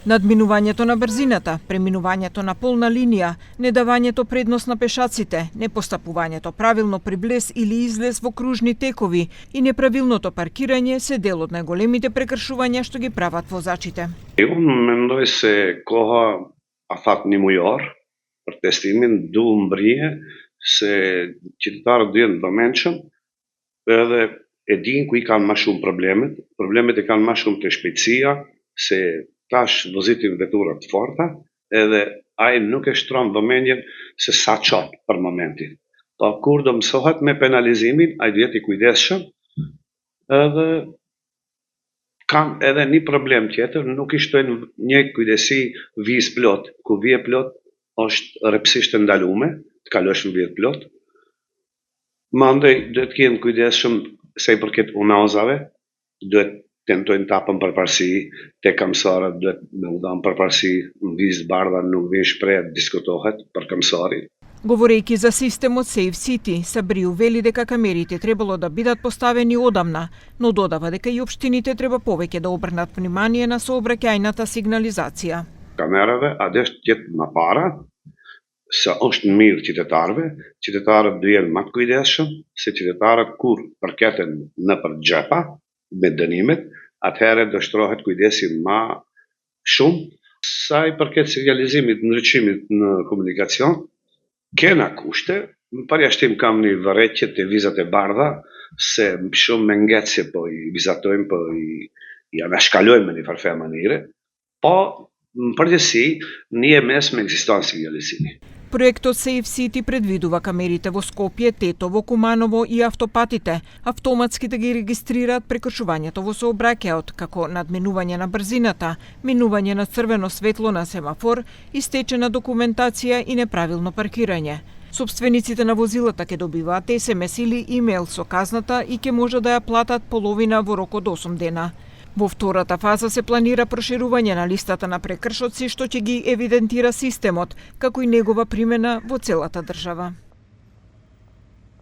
Надминувањето на брзината, преминувањето на полна линија, недавањето предност на пешаците, непостапувањето правилно при влез или излез во кружни текови и неправилното паркирање се дел од најголемите прекршувања што ги прават возачите. Mendoj se koha afat një mujor për testimin du mbrije se qytetarët janë vëmendshëm edhe e dinë ku i kanë më shumë problemet. Problemet e kanë më shumë te shpejtësia, se tash vozitin vetura të forta edhe ai nuk e shtron vëmendjen se sa çop për momentin. Po kur do mësohet me penalizimin, ai duhet i kujdesshëm edhe kanë edhe një problem tjetër, nuk i shtojnë një kujdesi vizë plot, ku vije plot është rrepsisht e ndalume, të kalosh në vijë plot. Mandej duhet të jenë kujdesshëm sa i përket unazave, duhet tentojnë të hapën përparësi, tek mësarët duhet me u dhanë përparësi, në vizë bardha nuk vjen shpreh, diskutohet për mësarin. Говорејќи за системот Safe City, Сабриу вели дека камерите требало да бидат поставени одамна, но додава дека и општините треба повеќе да обрнат внимание на сообраќајната сигнализација. Камерave adesh tjetë më para, se është mirë qytetarët duhen më të kujdesshëm, se qytetarët kur përketen nëpër xhepa me dënimet, atëherë do shtrohet kujdesi më shumë. Sa i përket sinjalizimit, ndryqimit në komunikacion, kena kushte, në përjashtim kam një vërejtje të vizat e bardha, se shumë me ngjecje po i vizatojmë, po i anashkalojmë në një farë mënyre, po në përgjithësi një mes me ekziston sinjalizimi. Проектот Safe City предвидува камерите во Скопје, Тетово, Куманово и автопатите автоматски да ги регистрираат прекршувањето во сообраќајот, како надминување на брзината, минување на црвено светло на семафор, истечена документација и неправилно паркирање. Собствениците на возилата ќе добиваат SMS или имејл со казната и ќе може да ја платат половина во рок од 8 дена. Во втората фаза се планира проширување на листата на прекршоци што ќе ги евидентира системот, како и негова примена во целата држава.